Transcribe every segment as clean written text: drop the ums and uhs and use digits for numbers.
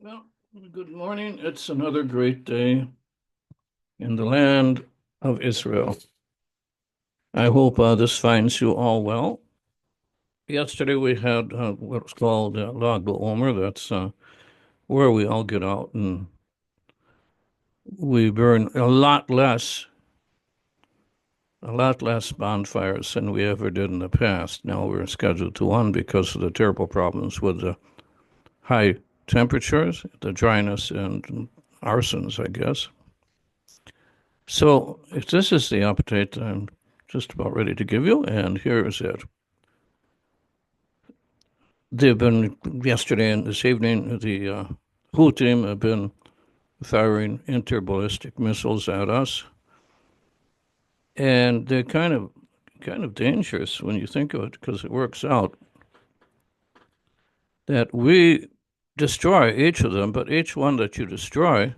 Well, good morning. It's another great day in the land of Israel. I hope this finds you all well. Yesterday we had what's called Lag BaOmer. That's where we all get out and we burn a lot less bonfires than we ever did in the past. Now we're scheduled to one because of the terrible problems with the high temperatures, the dryness, and arsons, I guess. So, if this is the update I'm just about ready to give you, and here is it. They've been, yesterday and this evening, the Houthis have been firing interballistic missiles at us, and they're kind of dangerous when you think of it, because it works out that we destroy each of them, but each one that you destroy,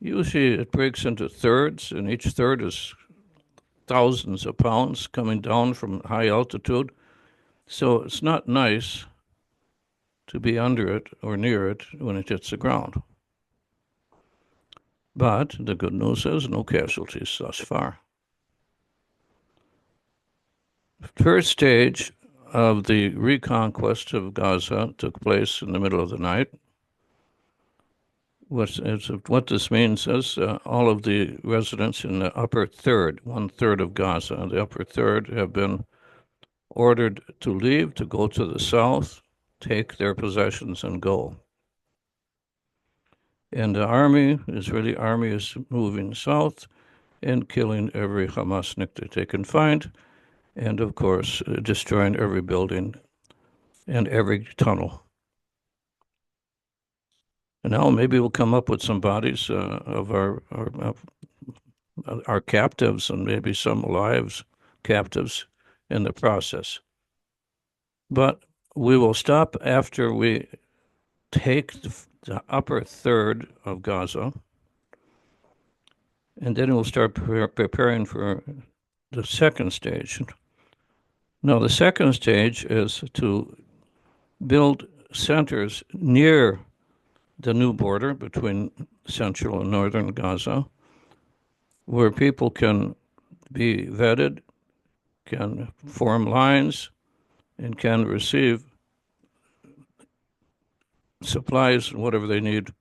usually it breaks into thirds, and each third is thousands of pounds coming down from high altitude. So it's not nice to be under it or near it when it hits the ground. But the good news is no casualties thus far. First stage of the reconquest of Gaza took place in the middle of the night. What this means is all of the residents in the upper third, 1/3 of Gaza, the upper third have been ordered to leave, to go to the south, take their possessions, and go. And the Israeli army, is moving south and killing every Hamasnik that they can find, and of course, destroying every building and every tunnel. And now maybe we'll come up with some bodies of our captives, and maybe some lives captives in the process. But we will stop after we take the upper third of Gaza, and then we'll start preparing for the second stage. Now, the second stage is to build centers near the new border between Central and Northern Gaza, where people can be vetted, can form lines, and can receive supplies and whatever they need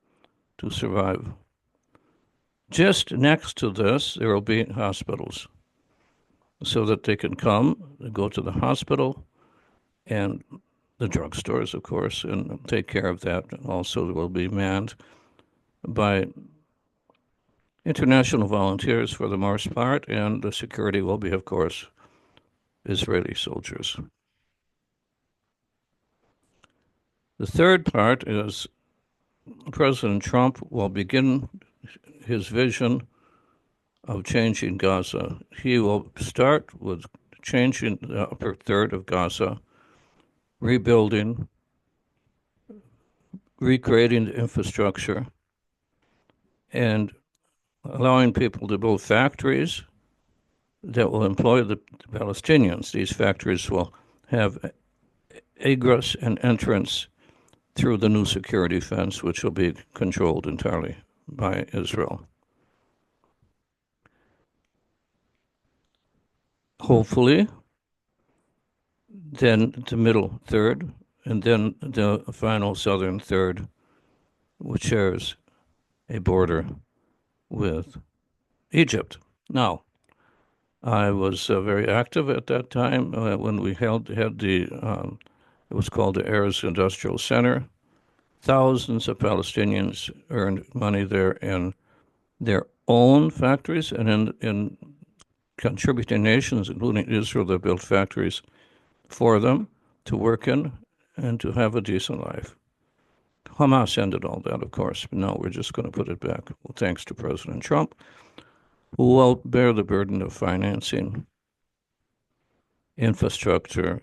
to survive. Just next to this, there will be hospitals so that they can come, go to the hospital, and the drugstores, of course, and take care of that. Also, will be manned by international volunteers for the most part, and the security will be, of course, Israeli soldiers. The third part is President Trump will begin his vision of changing Gaza. He will start with changing the upper third of Gaza, rebuilding, recreating the infrastructure, and allowing people to build factories that will employ the Palestinians. These factories will have egress and entrance through the new security fence, which will be controlled entirely by Israel. Hopefully, then the middle third, and then the final southern third, which shares a border with Egypt. Now, I was very active at that time when we had the, it was called the Erez Industrial Center. Thousands of Palestinians earned money there in their own factories and in contributing nations, including Israel, that built factories for them to work in and to have a decent life. Hamas ended all that, of course, but now we're just going to put it back. Well, thanks to President Trump, who will bear the burden of financing infrastructure,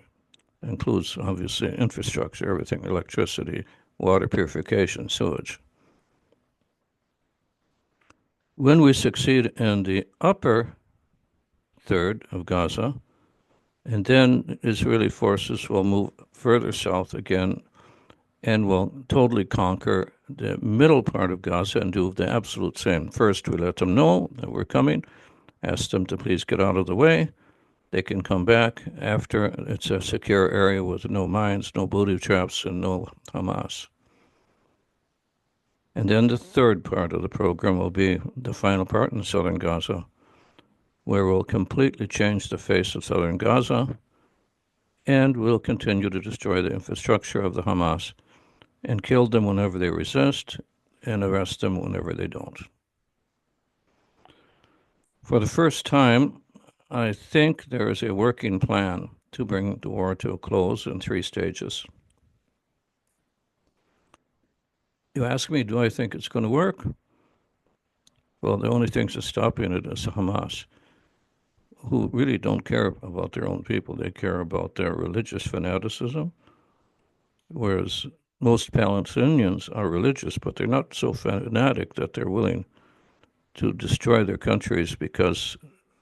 includes obviously infrastructure, everything, electricity, water purification, sewage. When we succeed in the upper third of Gaza, and then Israeli forces will move further south again and will totally conquer the middle part of Gaza and do the absolute same. First, we let them know that we're coming, ask them to please get out of the way. They can come back after it's a secure area with no mines, no booby traps, and no Hamas. And then the third part of the program will be the final part in southern Gaza, where we'll completely change the face of southern Gaza and we'll continue to destroy the infrastructure of the Hamas and kill them whenever they resist and arrest them whenever they don't. For the first time, I think there is a working plan to bring the war to a close in 3 stages. You ask me, do I think it's going to work? Well, the only thing that's stopping it is Hamas, who really don't care about their own people. They care about their religious fanaticism, whereas most Palestinians are religious, but they're not so fanatic that they're willing to destroy their countries because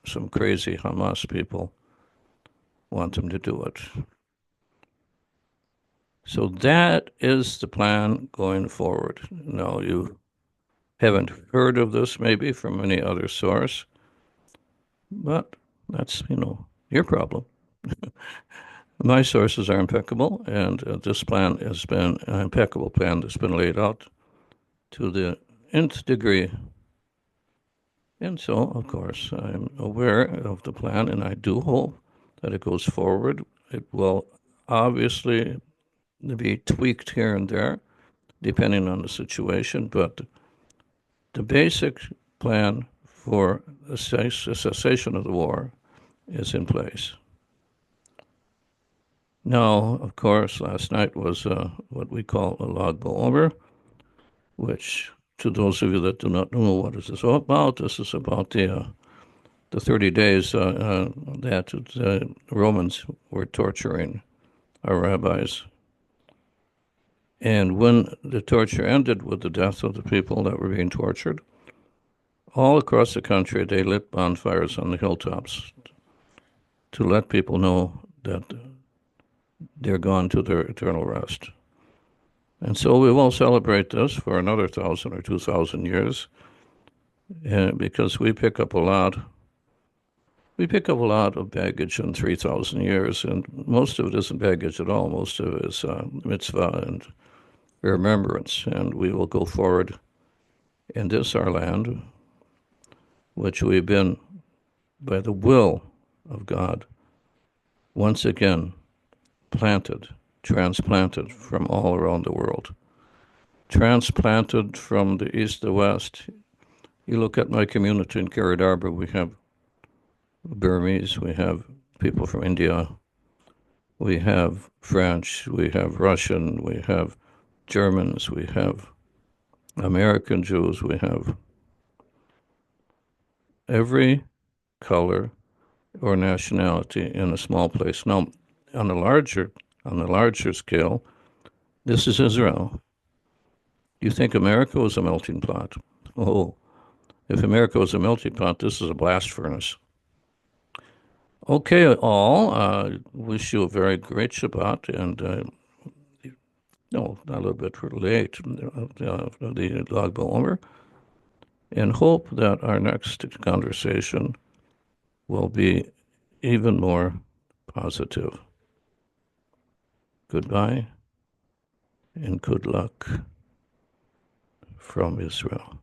some crazy Hamas people want them to do it. So that is the plan going forward. Now, you haven't heard of this maybe from any other source, but that's, your problem. My sources are impeccable, and this plan has been an impeccable plan that's been laid out to the nth degree. And so, of course, I'm aware of the plan, and I do hope that it goes forward. It will obviously be tweaked here and there, depending on the situation, but the basic plan for the cessation of the war is in place. Now, of course, last night was what we call a Lag BaOmer, which, to those of you that do not know what this is all about, this is about the 30 days that the Romans were torturing our rabbis. And when the torture ended with the death of the people that were being tortured, all across the country they lit bonfires on the hilltops to let people know that they're gone to their eternal rest. And so we will celebrate this for another 1,000 or 2,000 years because we pick up a lot. We pick up a lot of baggage in 3,000 years, and most of it isn't baggage at all. Most of it is mitzvah and remembrance, and we will go forward in this, our land, which we've been, by the will of God, once again planted, transplanted from all around the world. Transplanted from the east to west. You look at my community in Carrot Arbor, we have Burmese, we have people from India, we have French, we have Russian, we have Germans, we have American Jews, we have every color or nationality in a small place. Now, on a larger scale, this is Israel. You think America was a melting pot? Oh, if America was a melting pot, this is a blast furnace. Okay, all. Wish you a very great Shabbat, and no, a little bit late, the Lag BaOmer, and hope that our next conversation will be even more positive. Goodbye and good luck from Israel.